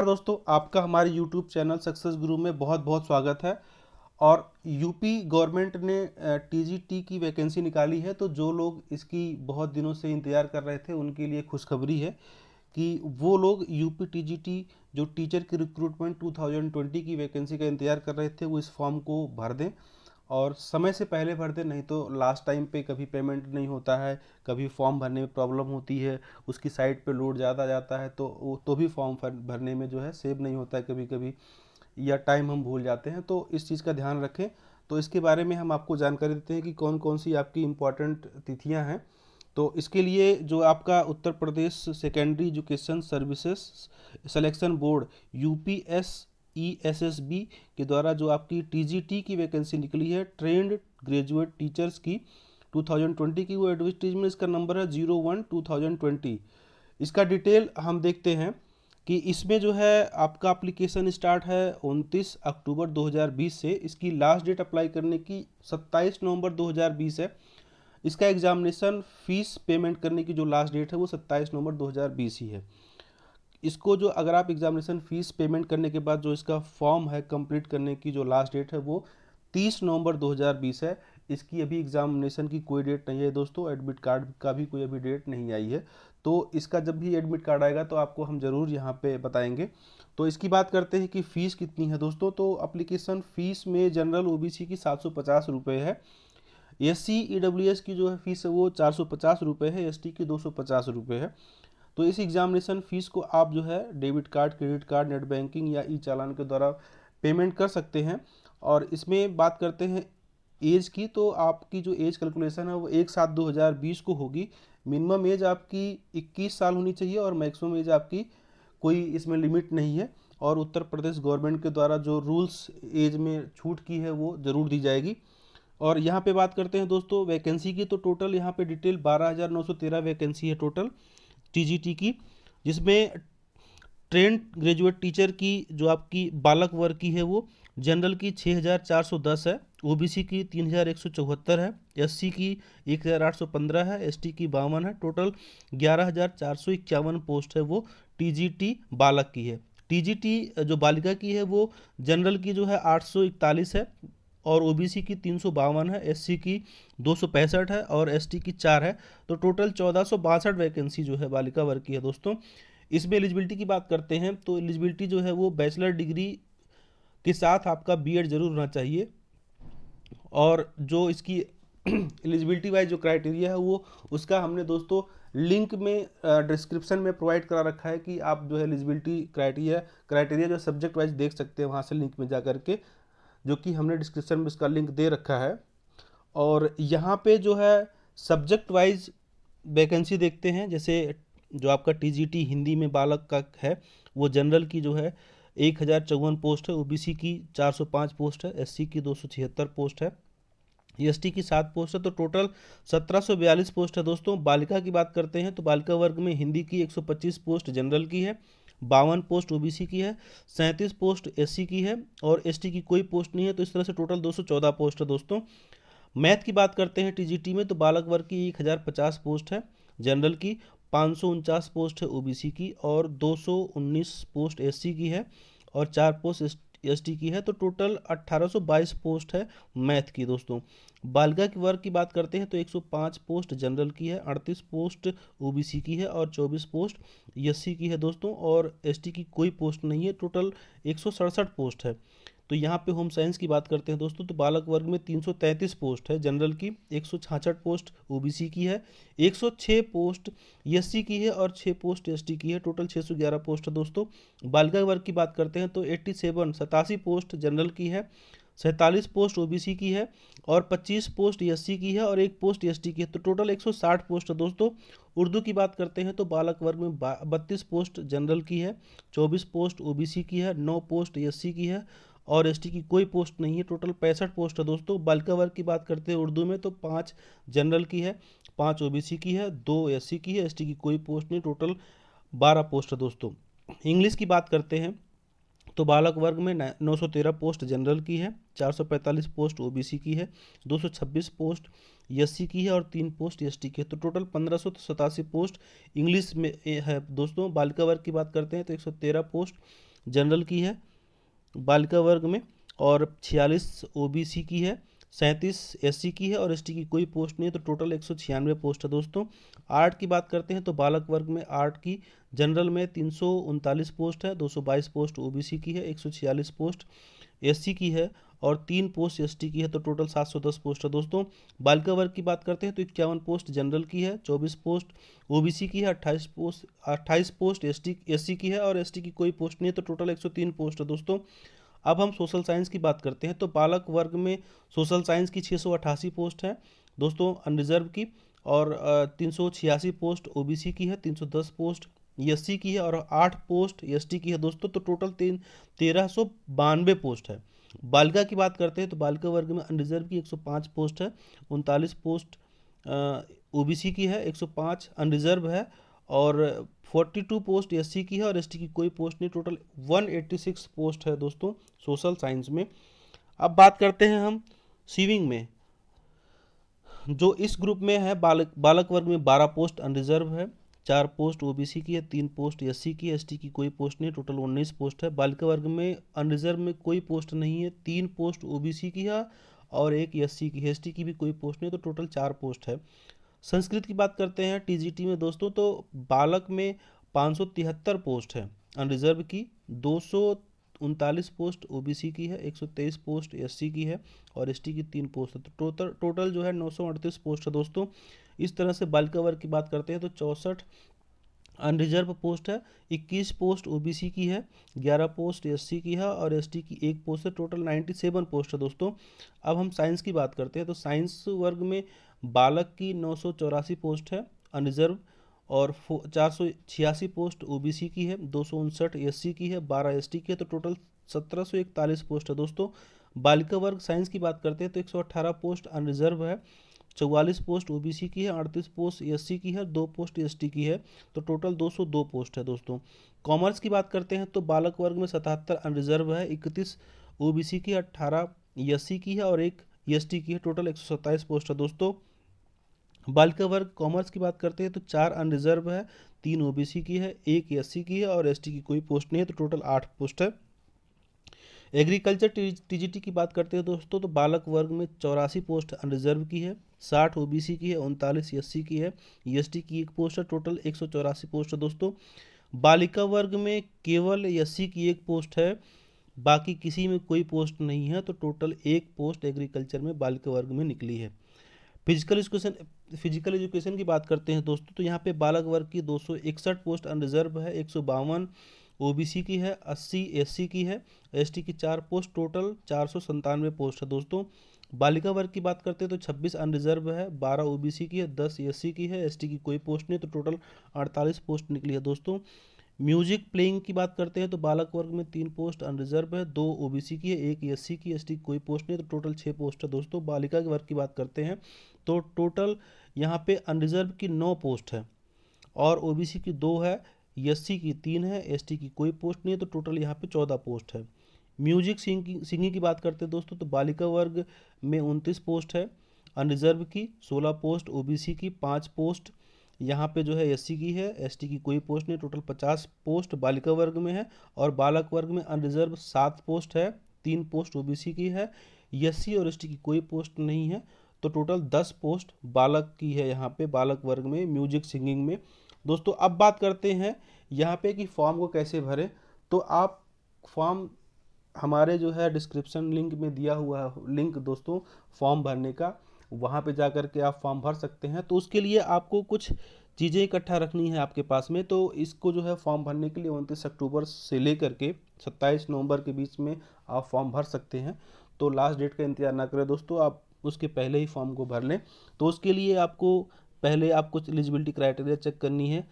दोस्तों, आपका हमारे YouTube चैनल सक्सेस गुरु में बहुत बहुत स्वागत है। और यूपी गवर्नमेंट ने टीजीटी की वैकेंसी निकाली है, तो जो लोग इसकी बहुत दिनों से इंतज़ार कर रहे थे उनके लिए खुशखबरी है कि वो लोग यूपी टीजीटी जो टीचर की रिक्रूटमेंट 2020 की वैकेंसी का इंतज़ार कर रहे थे वो इस फॉर्म को भर दें और समय से पहले भर दें, नहीं तो लास्ट टाइम पे कभी पेमेंट नहीं होता है, कभी फॉर्म भरने में प्रॉब्लम होती है, उसकी साइट पे लोड ज़्यादा जाता है तो भी फॉर्म भरने में जो है सेव नहीं होता है कभी कभी, या टाइम हम भूल जाते हैं। तो इस चीज़ का ध्यान रखें। तो इसके बारे में हम आपको जानकारी देते हैं कि कौन कौन सी आपकी इम्पोर्टेंट तिथियां हैं। तो इसके लिए जो आपका Uttar Pradesh secondary education services selection board UPSESSB के द्वारा जो आपकी टीजीटी की वैकेंसी निकली है, ट्रेंड ग्रेजुएट टीचर्स की 2020 की, वो एडवर्टीजमेंट, इसका नंबर है 01/2020। इसका डिटेल हम देखते हैं कि इसमें जो है आपका एप्लीकेशन स्टार्ट है 29 अक्टूबर 2020 से। इसकी लास्ट डेट अप्लाई करने की 27 नवंबर 2020 है। इसका एग्जामिनेशन फीस पेमेंट करने की जो लास्ट डेट है वो 27 नवंबर 2020 ही है। इसको जो अगर आप एग्जामिनेशन फीस पेमेंट करने के बाद जो इसका फॉर्म है कंप्लीट करने की जो लास्ट डेट है वो 30 नवंबर 2020 है। इसकी अभी एग्जामिनेशन की कोई डेट नहीं है दोस्तों, एडमिट कार्ड का भी कोई अभी डेट नहीं आई है। तो इसका जब भी एडमिट कार्ड आएगा तो आपको हम ज़रूर यहाँ पे बताएंगे। तो इसकी बात करते हैं कि फ़ीस कितनी है दोस्तों। तो अप्लीकेशन फ़ीस में जनरल OBC की 750 रुपये है। SC EWS की जो है फीस है वो 450 रुपये है। ST की 250 रुपये है। तो इस एग्जामिनेशन फीस को आप जो है debit card, credit card, net banking या ई चालान के द्वारा पेमेंट कर सकते हैं। और इसमें बात करते हैं एज की, तो आपकी जो एज कैलकुलेशन है वो 1/7/2020 को होगी। मिनिमम एज आपकी 21 साल होनी चाहिए और मैक्सिमम एज आपकी कोई इसमें लिमिट नहीं है। और उत्तर प्रदेश गवर्नमेंट के द्वारा जो रूल्स एज में छूट की है वो ज़रूर दी जाएगी। और यहाँ पे बात करते हैं दोस्तों वैकेंसी की, तो टोटल यहाँ पे डिटेल 12,913 वैकेंसी है टोटल टीजीटी की, जिसमें ट्रेंड ग्रेजुएट टीचर की जो आपकी बालक वर्ग की है वो जनरल की 6,410 है, OBC की 3,174 है, SC की 1,815 है, ST की 52 है। टोटल 11,451 पोस्ट है वो टीजीटी बालक की है। टीजीटी जो बालिका की है वो जनरल की जो है 841 है और OBC की 352 है, SC की 265 है और ST की 4 है। तो टोटल 1462 वैकेंसी जो है बालिका वर्ग की है दोस्तों। इसमें एलिजिबिलिटी की बात करते हैं तो एलिजिबिलिटी जो है वो बैचलर डिग्री के साथ आपका BEd जरूर होना चाहिए। और जो इसकी एलिजिबिलिटी वाइज जो क्राइटेरिया है वो उसका हमने दोस्तों लिंक में डिस्क्रिप्शन में प्रोवाइड करा रखा है कि आप जो है एलिजिबिलिटी क्राइटेरिया जो सब्जेक्ट वाइज देख सकते हैं वहाँ से लिंक में जा करके, जो कि हमने डिस्क्रिप्शन में उसका लिंक दे रखा है। और यहाँ पे जो है सब्जेक्ट वाइज वैकेंसी देखते हैं। जैसे जो आपका टीजीटी हिंदी में बालक का है वो जनरल की जो है 1,054 पोस्ट है, OBC की 405 पोस्ट है, SC की 276 पोस्ट है, ST की 7 पोस्ट है। तो टोटल 1742 पोस्ट है दोस्तों। बालिका की बात करते हैं तो बालिका वर्ग में हिंदी की 125 पोस्ट जनरल की है, 52 पोस्ट OBC की है, 37 पोस्ट SC की है और ST की कोई पोस्ट नहीं है। तो इस तरह से टोटल 214 पोस्ट है दोस्तों। मैथ की बात करते हैं टीजीटी में तो बालक वर्ग की 1,050 पोस्ट है जनरल की, 549 पोस्ट है OBC की और 219 पोस्ट SC की है और 4 पोस्ट ST की है। तो टोटल 1822 पोस्ट है मैथ की दोस्तों। बालिका के वर्ग की बात करते हैं तो 105 पोस्ट जनरल की है, 38 पोस्ट OBC की है और 24 पोस्ट SC की है दोस्तों। और ST की कोई पोस्ट नहीं है। टोटल 167 पोस्ट है। तो यहाँ पे होम साइंस की बात करते हैं दोस्तों तो बालक वर्ग में 333 पोस्ट है जनरल की, 166 पोस्ट OBC की है, 106 पोस्ट SC की है और 6 पोस्ट ST की है। टोटल 611 पोस्ट है दोस्तों। बालिका वर्ग की बात करते हैं तो 87 पोस्ट जनरल की है, 47 पोस्ट OBC की है और 25 पोस्ट SC की है और 1 पोस्ट ST की है। तो टोटल 160 पोस्ट है दोस्तों। उर्दू की बात करते हैं तो बालक वर्ग में 32 पोस्ट जनरल की है, 24 पोस्ट OBC की है, 9 पोस्ट SC की है और ST की कोई पोस्ट नहीं है। टोटल 65 पोस्ट है दोस्तों। बालिका वर्ग की बात करते हैं उर्दू में तो 5 जनरल की है, 5 OBC की है, 2 SC की है, ST की कोई पोस्ट नहीं। टोटल 12 पोस्ट है दोस्तों। इंग्लिश की बात करते हैं तो बालक वर्ग में 913 पोस्ट जनरल की है, 445 पोस्ट OBC की है, 226 पोस्ट SC की है और 3 पोस्ट ST की है। तो टोटल 1587 पोस्ट इंग्लिश में है दोस्तों। बालिका वर्ग की बात करते हैं तो 113 पोस्ट जनरल की है बालिका वर्ग में, और 46 ओबीसी की है, 37 एससी की है, और एसटी की कोई पोस्ट नहीं है। तो टोटल 196 पोस्ट है दोस्तों। आर्ट की बात करते हैं तो बालक वर्ग में आर्ट की जनरल में 339 पोस्ट है, 222 पोस्ट ओबीसी की है, 146 पोस्ट एससी की है, और 3 पोस्ट एसटी की है। तो टोटल 710 पोस्ट है दोस्तों। बालिका वर्ग की बात करते हैं तो 51 पोस्ट जनरल की है, 24 पोस्ट ओबीसी की है, 28 पोस्ट एससी की है, और एसटी की कोई पोस्ट नहीं है। तो टोटल 103 पोस्ट है दोस्तों। अब हम सोशल साइंस की बात करते हैं तो बालक वर्ग में सोशल साइंस की 688 पोस्ट है दोस्तों अनरिजर्व की, और 386 पोस्ट ओबीसी की है, 310 पोस्ट एससी की है, और 8 पोस्ट एसटी की है दोस्तों। तो टोटल 1392 पोस्ट है। बालिका की बात करते हैं तो बालिका वर्ग में अनरिजर्व की 105 पोस्ट है, 39 पोस्ट ओबीसी की है, 105 अनरिजर्व है, और 42 पोस्ट एससी की है, और एसटी की कोई पोस्ट नहीं। टोटल 186 पोस्ट है दोस्तों सोशल साइंस में। अब बात करते हैं हम सिविंग में, जो इस ग्रुप में है बालक वर्ग में 12 पोस्ट अनरिजर्व है, 4 पोस्ट ओबीसी की है, 3 पोस्ट एससी की है, एसटी की कोई पोस्ट नहीं, टोटल 19 पोस्ट है। बालिका वर्ग में अनरिजर्व में कोई पोस्ट नहीं है, 3 पोस्ट ओबीसी की है और 1 एससी की है, एसटी की भी कोई पोस्ट नहीं, तो टोटल 4 पोस्ट है। संस्कृत की बात करते हैं टीजीटी में दोस्तों तो बालक में 573 पोस्ट है अनरिजर्व की, 239 पोस्ट ओबीसी की है, 123 पोस्ट एससी की है, और एसटी की 3 पोस्ट है। तो टोटल जो है 938 पोस्ट है दोस्तों। इस तरह से बालिका वर्ग की बात करते हैं तो 64 अनरिजर्व पोस्ट है, 21 पोस्ट ओबीसी की है, 11 पोस्ट एससी की है, और एसटी की 1 पोस्ट है। टोटल 97 पोस्ट है दोस्तों। अब हम साइंस की बात करते हैं तो साइंस वर्ग में बालक की 984 पोस्ट है अनरिजर्व, और 486 पोस्ट ओबीसी की है, 259 एससी की है, 12 एसटी की है। तो टोटल 1741 पोस्ट है दोस्तों। बालिका वर्ग साइंस की बात करते हैं तो 118 पोस्ट अनरिजर्व है, 44 पोस्ट ओबीसी की है, 38 पोस्ट एससी की है, 2 पोस्ट एसटी की है। तो टोटल 202 पोस्ट है दोस्तों। कॉमर्स की बात करते हैं तो बालक वर्ग में 77 अनरिजर्व है, 31 ओबीसी की, 18 एससी की है, और 1 एसटी की है। टोटल 127 पोस्ट है दोस्तों। बालिका वर्ग कॉमर्स की बात करते हैं तो 4 अनरिजर्व है, 3 ओबीसी की है, 1 एससी की है, और एसटी की कोई पोस्ट नहीं है। तो टोटल 8 पोस्ट है। एग्रीकल्चर टीजीटी की बात करते हैं दोस्तों तो बालक वर्ग में 84 पोस्ट अनरिजर्व की है, 60 ओबीसी की है, 39 एससी की है, एसटी की 1 पोस्ट है। टोटल 184 पोस्ट है दोस्तों। बालिका वर्ग में केवल एससी की 1 पोस्ट है, बाकी किसी में कोई पोस्ट नहीं है। तो टोटल 1 पोस्ट एग्रीकल्चर में बालिका वर्ग में निकली है। फिजिकल एजुकेशन की बात करते हैं दोस्तों तो यहाँ पे बालक वर्ग की 261 पोस्ट अनरिजर्व है, 152 ओबीसी की है, 80 एससी की है, एसटी की 4 पोस्ट। टोटल 497 पोस्ट है दोस्तों। बालिका वर्ग की बात करते हैं तो 26 अनरिजर्व है, 12 ओबीसी की है, 10 एससी की है, एसटी की कोई पोस्ट नहीं। तो टोटल 48 पोस्ट निकली है दोस्तों। म्यूजिक प्लेइंग की बात करते हैं तो बालक वर्ग में 3 पोस्ट अनरिजर्व है, 2 ओबीसी की है, 1 एससी की, एसटी की कोई पोस्ट नहीं। तो टोटल 6 पोस्ट है दोस्तों। बालिका के वर्ग की बात करते हैं तो टोटल यहाँ पे अनरिजर्व की 9 पोस्ट है, और ओबीसी की 2 है, एससी की 3 है, एसटी की कोई पोस्ट नहीं है। तो टोटल यहाँ पे 14 पोस्ट है। म्यूजिक सिंगिंग की बात करते हैं दोस्तों तो बालिका वर्ग में 29 पोस्ट है अनरिजर्व की, 16 पोस्ट ओबीसी की, 5 पोस्ट यहाँ पे जो है एससी की है, एसटी की कोई पोस्ट नहीं। टोटल 50 पोस्ट बालिका वर्ग में है, और बालक वर्ग में अनरिजर्व 7 पोस्ट है, 3 पोस्ट ओबीसी की है, एससी और एसटी की कोई पोस्ट नहीं है। तो टोटल 10 पोस्ट बालक की है यहाँ पे बालक वर्ग में म्यूजिक सिंगिंग में दोस्तों। अब बात करते हैं यहाँ पे कि फॉर्म को कैसे भरें। तो आप फॉर्म हमारे जो है डिस्क्रिप्शन लिंक में दिया हुआ है लिंक दोस्तों फॉर्म भरने का, वहाँ पे जा कर के आप फॉर्म भर सकते हैं। तो उसके लिए आपको कुछ चीज़ें इकट्ठा रखनी है आपके पास में। तो इसको जो है फॉर्म भरने के लिए 29 अक्टूबर से लेकर के 27 नवंबर के बीच में आप फॉर्म भर सकते हैं। तो लास्ट डेट का इंतजार ना करें दोस्तों, आप उसके पहले ही फॉर्म को भर लें। तो उसके लिए आपको पहले कुछ एलिजिबिलिटी क्राइटेरिया चेक करनी है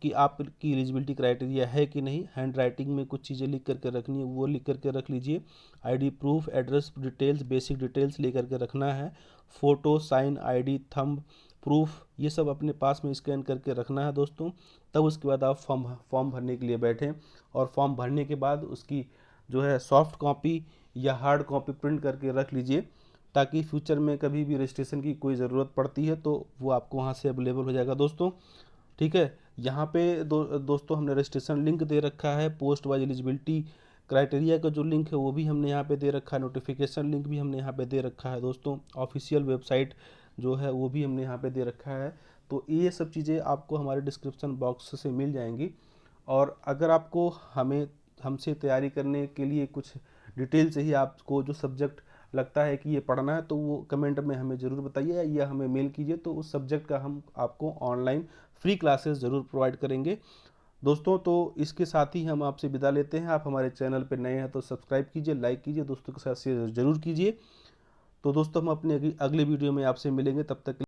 कि आपकी एलिजिबिलिटी क्राइटेरिया है कि नहीं। हैंड राइटिंग में कुछ चीज़ें लिख करके रखनी है, वो लिख करके रख लीजिए। ID proof, address details, basic details ले करके रखना है। Photo, sign, ID, thumb proof, ये सब अपने पास में स्कैन करके रखना है दोस्तों। तब उसके बाद आप फॉर्म भरने के लिए बैठें, और फॉर्म भरने के बाद उसकी जो है सॉफ्ट कॉपी या हार्ड कॉपी प्रिंट करके रख लीजिए, ताकि फ्यूचर में कभी भी रजिस्ट्रेशन की कोई ज़रूरत पड़ती है तो वो आपको वहाँ से अवेलेबल हो जाएगा दोस्तों। ठीक है, यहाँ पे दोस्तों हमने रजिस्ट्रेशन लिंक दे रखा है, पोस्ट वाइज एलिजिबिलिटी क्राइटेरिया का जो लिंक है वो भी हमने यहाँ पे दे रखा है, नोटिफिकेशन लिंक भी हमने यहाँ पे दे रखा है दोस्तों, ऑफिशियल वेबसाइट जो है वो भी हमने यहाँ पे दे रखा है। तो ये सब चीज़ें आपको हमारे डिस्क्रिप्शन बॉक्स से मिल जाएंगी। और अगर आपको हमसे तैयारी करने के लिए कुछ डिटेल से ही आपको जो सब्जेक्ट लगता है कि ये पढ़ना है, तो वो कमेंट में हमें ज़रूर बताइए या हमें मेल कीजिए, तो उस सब्जेक्ट का हम आपको ऑनलाइन फ्री क्लासेस ज़रूर प्रोवाइड करेंगे दोस्तों। तो इसके साथ ही हम आपसे विदा लेते हैं। आप हमारे चैनल पर नए हैं तो सब्सक्राइब कीजिए, लाइक कीजिए, दोस्तों के साथ शेयर ज़रूर कीजिए। तो दोस्तों हम अपने अगली वीडियो में आपसे मिलेंगे, तब तक